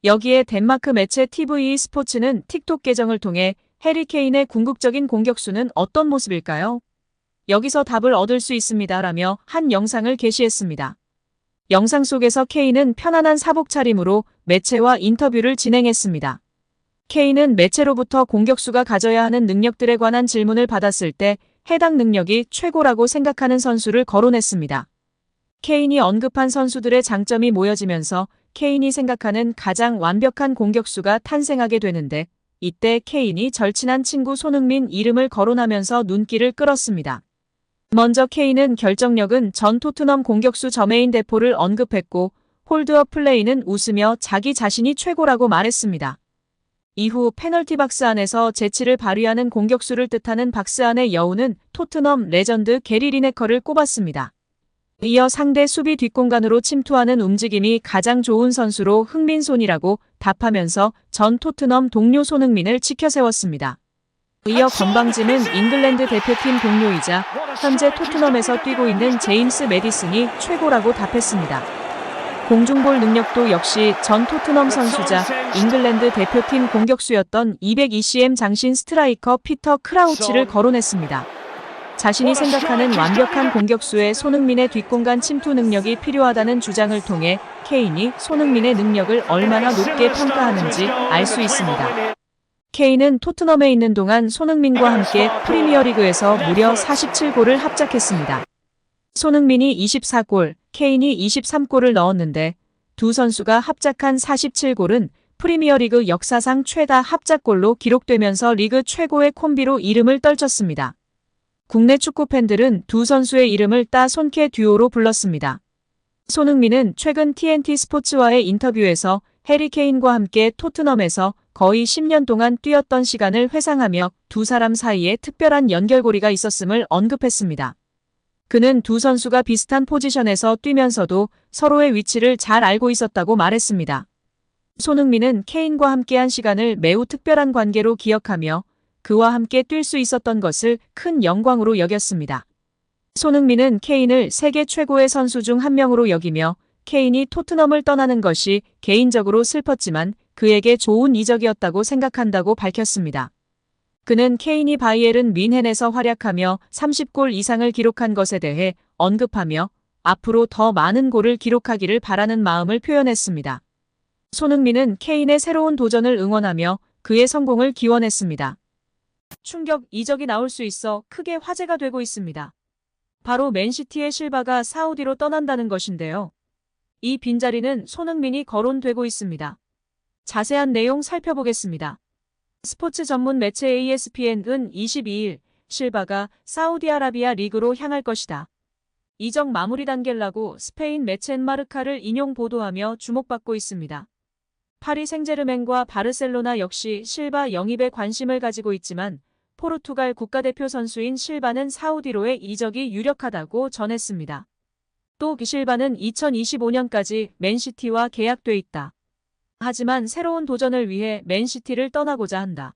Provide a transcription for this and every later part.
여기에 덴마크 매체 TV 스포츠는 틱톡 계정을 통해 해리 케인의 궁극적인 공격수는 어떤 모습일까요? 여기서 답을 얻을 수 있습니다라며 한 영상을 게시했습니다. 영상 속에서 케인은 편안한 사복 차림으로 매체와 인터뷰를 진행했습니다. 케인은 매체로부터 공격수가 가져야 하는 능력들에 관한 질문을 받았을 때 해당 능력이 최고라고 생각하는 선수를 거론했습니다. 케인이 언급한 선수들의 장점이 모여지면서 케인이 생각하는 가장 완벽한 공격수가 탄생하게 되는데 이때 케인이 절친한 친구 손흥민 이름을 거론하면서 눈길을 끌었습니다. 먼저 케인은 결정력은 전 토트넘 공격수 저메인 데포를 언급했고 홀드업 플레이는 웃으며 자기 자신이 최고라고 말했습니다. 이후 페널티 박스 안에서 재치를 발휘하는 공격수를 뜻하는 박스 안의 여우는 토트넘 레전드 게리 리네커를 꼽았습니다. 이어 상대 수비 뒷공간으로 침투하는 움직임이 가장 좋은 선수로 흥민손이라고 답하면서 전 토트넘 동료 손흥민을 치켜세웠습니다. 이어 건방짐은 잉글랜드 대표팀 동료이자 현재 토트넘에서 뛰고 있는 제임스 매디슨이 최고라고 답했습니다. 공중볼 능력도 역시 전 토트넘 선수자 잉글랜드 대표팀 공격수였던 220cm 장신 스트라이커 피터 크라우치를 거론했습니다. 자신이 생각하는 완벽한 공격수의 손흥민의 뒷공간 침투 능력이 필요하다는 주장을 통해 케인이 손흥민의 능력을 얼마나 높게 평가하는지 알 수 있습니다. 케인은 토트넘에 있는 동안 손흥민과 함께 프리미어리그에서 무려 47골을 합작했습니다. 손흥민이 24골, 케인이 23골을 넣었는데 두 선수가 합작한 47골은 프리미어리그 역사상 최다 합작골로 기록되면서 리그 최고의 콤비로 이름을 떨쳤습니다. 국내 축구 팬들은 두 선수의 이름을 따 손캐 듀오로 불렀습니다. 손흥민은 최근 TNT 스포츠와의 인터뷰에서 해리 케인과 함께 토트넘에서 거의 10년 동안 뛰었던 시간을 회상하며 두 사람 사이에 특별한 연결고리가 있었음을 언급했습니다. 그는 두 선수가 비슷한 포지션에서 뛰면서도 서로의 위치를 잘 알고 있었다고 말했습니다. 손흥민은 케인과 함께한 시간을 매우 특별한 관계로 기억하며 그와 함께 뛸 수 있었던 것을 큰 영광으로 여겼습니다. 손흥민은 케인을 세계 최고의 선수 중 한 명으로 여기며 케인이 토트넘을 떠나는 것이 개인적으로 슬펐지만 그에게 좋은 이적이었다고 생각한다고 밝혔습니다. 그는 케인이 바이에른 뮌헨에서 활약하며 30골 이상을 기록한 것에 대해 언급하며 앞으로 더 많은 골을 기록하기를 바라는 마음을 표현했습니다. 손흥민은 케인의 새로운 도전을 응원하며 그의 성공을 기원했습니다. 충격 이적이 나올 수 있어 크게 화제가 되고 있습니다. 바로 맨시티의 실바가 사우디로 떠난다는 것인데요. 이 빈자리는 손흥민이 거론되고 있습니다. 자세한 내용 살펴보겠습니다. 스포츠 전문 매체 ESPN은 22일 실바가 사우디아라비아 리그로 향할 것이다. 이적 마무리 단계라고 스페인 매체 마르카를 인용 보도하며 주목받고 있습니다. 파리 생제르맹과 바르셀로나 역시 실바 영입에 관심을 가지고 있지만 포르투갈 국가대표 선수인 실바는 사우디로의 이적이 유력하다고 전했습니다. 또 실바는 2025년까지 맨시티와 계약돼 있다. 하지만 새로운 도전을 위해 맨시티를 떠나고자 한다.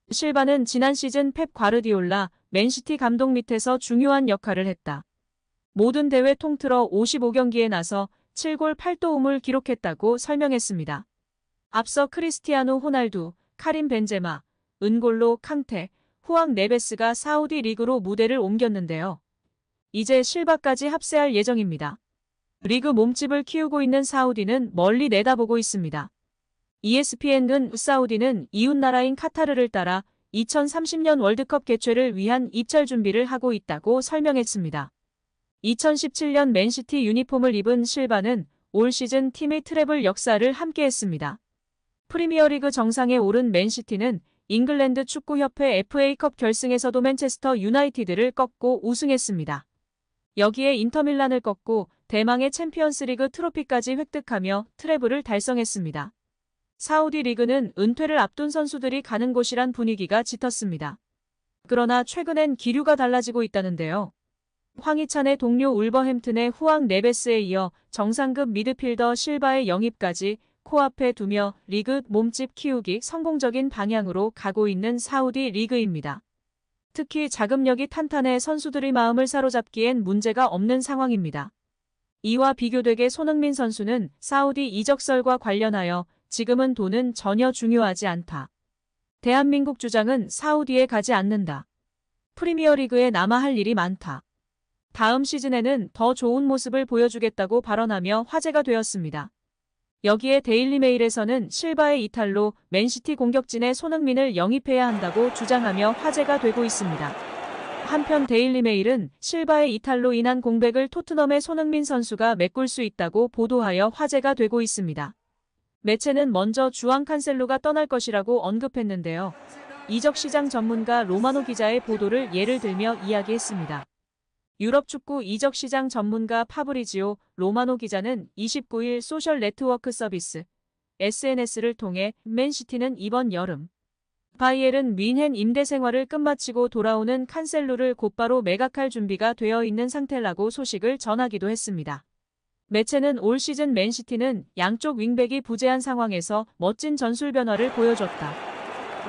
실바는 지난 시즌 펩 과르디올라 맨시티 감독 밑에서 중요한 역할을 했다. 모든 대회 통틀어 55경기에 나서 7골 8도움을 기록했다고 설명했습니다. 앞서 크리스티아노 호날두, 카림 벤제마, 은골로 캉테, 후앙 네베스가 사우디 리그로 무대를 옮겼는데요. 이제 실바까지 합세할 예정입니다. 리그 몸집을 키우고 있는 사우디는 멀리 내다보고 있습니다. ESPN은 사우디는 이웃나라인 카타르를 따라 2030년 월드컵 개최를 위한 입찰 준비를 하고 있다고 설명했습니다. 2017년 맨시티 유니폼을 입은 실바는 올 시즌 팀의 트래블 역사를 함께했습니다. 프리미어리그 정상에 오른 맨시티는 잉글랜드 축구협회 FA컵 결승에서도 맨체스터 유나이티드를 꺾고 우승했습니다. 여기에 인터밀란을 꺾고 대망의 챔피언스리그 트로피까지 획득하며 트래블을 달성했습니다. 사우디 리그는 은퇴를 앞둔 선수들이 가는 곳이란 분위기가 짙었습니다. 그러나 최근엔 기류가 달라지고 있다는데요. 황희찬의 동료 울버햄튼의 후앙 네베스에 이어 정상급 미드필더 실바의 영입까지 코앞에 두며 리그 몸집 키우기 성공적인 방향으로 가고 있는 사우디 리그입니다. 특히 자금력이 탄탄해 선수들의 마음을 사로잡기엔 문제가 없는 상황입니다. 이와 비교되게 손흥민 선수는 사우디 이적설과 관련하여 지금은 돈은 전혀 중요하지 않다. 대한민국 주장은 사우디에 가지 않는다. 프리미어리그에 남아 할 일이 많다. 다음 시즌에는 더 좋은 모습을 보여주겠다고 발언하며 화제가 되었습니다. 여기에 데일리메일에서는 실바의 이탈로 맨시티 공격진에 손흥민을 영입해야 한다고 주장하며 화제가 되고 있습니다. 한편 데일리메일은 실바의 이탈로 인한 공백을 토트넘의 손흥민 선수가 메꿀 수 있다고 보도하여 화제가 되고 있습니다. 매체는 먼저 주앙 칸셀로가 떠날 것이라고 언급했는데요. 이적 시장 전문가 로마노 기자의 보도를 예를 들며 이야기했습니다. 유럽 축구 이적 시장 전문가 파브리지오 로마노 기자는 29일 소셜 네트워크 서비스 SNS를 통해 맨시티는 이번 여름 바이에른 뮌헨 임대 생활을 끝마치고 돌아오는 칸셀로를 곧바로 매각할 준비가 되어 있는 상태라고 소식을 전하기도 했습니다. 매체는 올 시즌 맨시티는 양쪽 윙백이 부재한 상황에서 멋진 전술 변화를 보여줬다.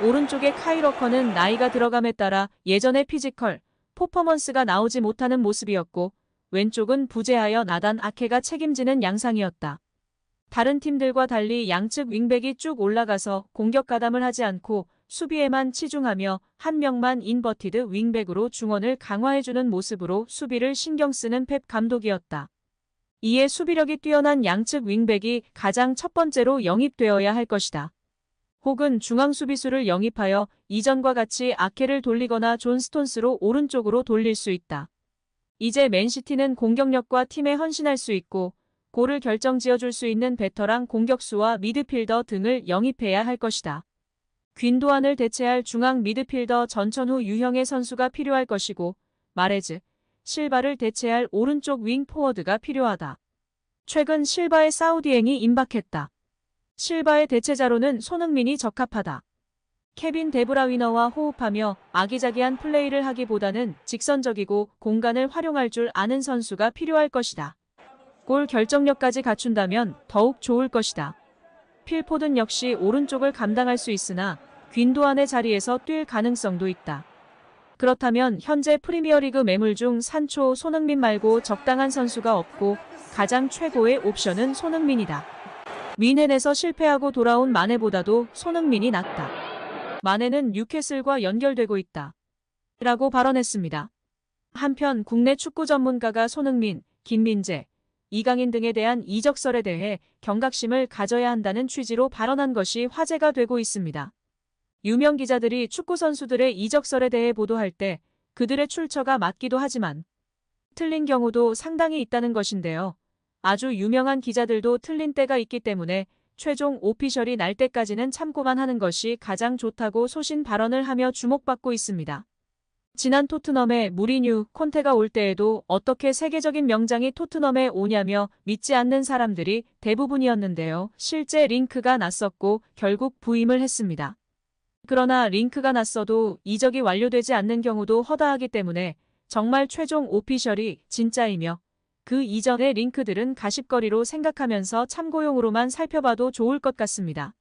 오른쪽의 카일 워커는 나이가 들어감에 따라 예전의 피지컬, 퍼포먼스가 나오지 못하는 모습이었고 왼쪽은 부재하여 나단 아케가 책임지는 양상이었다. 다른 팀들과 달리 양측 윙백이 쭉 올라가서 공격 가담을 하지 않고 수비에만 치중하며 한 명만 인버티드 윙백으로 중원을 강화해주는 모습으로 수비를 신경 쓰는 펩 감독이었다. 이에 수비력이 뛰어난 양측 윙백이 가장 첫 번째로 영입되어야 할 것이다. 혹은 중앙 수비수를 영입하여 이전과 같이 아케를 돌리거나 존 스톤스로 오른쪽으로 돌릴 수 있다. 이제 맨시티는 공격력과 팀에 헌신할 수 있고 골을 결정지어줄 수 있는 베터랑 공격수와 미드필더 등을 영입해야 할 것이다. 귄도안을 대체할 중앙 미드필더 전천후 유형의 선수가 필요할 것이고 마레즈, 실바를 대체할 오른쪽 윙 포워드가 필요하다. 최근 실바의 사우디행이 임박했다. 실바의 대체자로는 손흥민이 적합하다. 케빈 데브라위너와 호흡하며 아기자기한 플레이를 하기보다는 직선적이고 공간을 활용할 줄 아는 선수가 필요할 것이다. 골 결정력까지 갖춘다면 더욱 좋을 것이다. 필포든 역시 오른쪽을 감당할 수 있으나 귄도안의 자리에서 뛸 가능성도 있다. 그렇다면 현재 프리미어리그 매물 중 산초 손흥민 말고 적당한 선수가 없고 가장 최고의 옵션은 손흥민이다. 뮌헨에서 실패하고 돌아온 마네보다도 손흥민이 낫다. 마네는 뉴캐슬과 연결되고 있다. 라고 발언했습니다. 한편 국내 축구 전문가가 손흥민, 김민재, 이강인 등에 대한 이적설에 대해 경각심을 가져야 한다는 취지로 발언한 것이 화제가 되고 있습니다. 유명 기자들이 축구 선수들의 이적설에 대해 보도할 때 그들의 출처가 맞기도 하지만 틀린 경우도 상당히 있다는 것인데요. 아주 유명한 기자들도 틀린 때가 있기 때문에 최종 오피셜이 날 때까지는 참고만 하는 것이 가장 좋다고 소신 발언을 하며 주목받고 있습니다. 지난 토트넘에 무리뉴, 콘테가 올 때에도 어떻게 세계적인 명장이 토트넘에 오냐며 믿지 않는 사람들이 대부분이었는데요. 실제 링크가 났었고 결국 부임을 했습니다. 그러나 링크가 났어도 이적이 완료되지 않는 경우도 허다하기 때문에 정말 최종 오피셜이 진짜이며 그 이전의 링크들은 가십거리로 생각하면서 참고용으로만 살펴봐도 좋을 것 같습니다.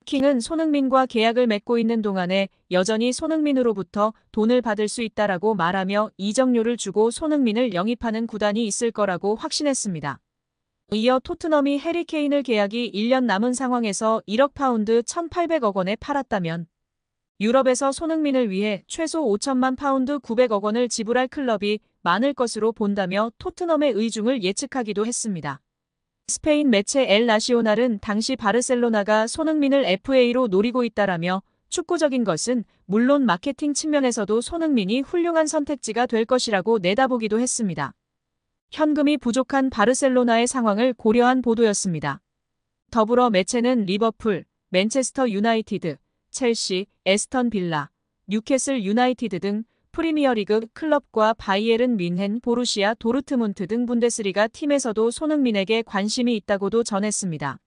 킹은 손흥민과 계약을 맺고 있는 동안에 여전히 손흥민으로부터 돈을 받을 수 있다라고 말하며 이적료를 주고 손흥민을 영입하는 구단이 있을 거라고 확신했습니다. 이어 토트넘이 해리 케인을 계약이 1년 남은 상황에서 1억 파운드 1,800억 원에 팔았다면 유럽에서 손흥민을 위해 최소 5천만 파운드 900억 원을 지불할 클럽이 많을 것으로 본다며 토트넘의 의중을 예측하기도 했습니다. 스페인 매체 엘 나시오날은 당시 바르셀로나가 손흥민을 FA로 노리고 있다라며 축구적인 것은 물론 마케팅 측면에서도 손흥민이 훌륭한 선택지가 될 것이라고 내다보기도 했습니다. 현금이 부족한 바르셀로나의 상황을 고려한 보도였습니다. 더불어 매체는 리버풀, 맨체스터 유나이티드, 첼시, 에스턴 빌라, 뉴캐슬 유나이티드 등 프리미어리그 클럽과 바이에른 뮌헨, 보루시아 도르트문트 등 분데스리가 팀에서도 손흥민에게 관심이 있다고도 전했습니다.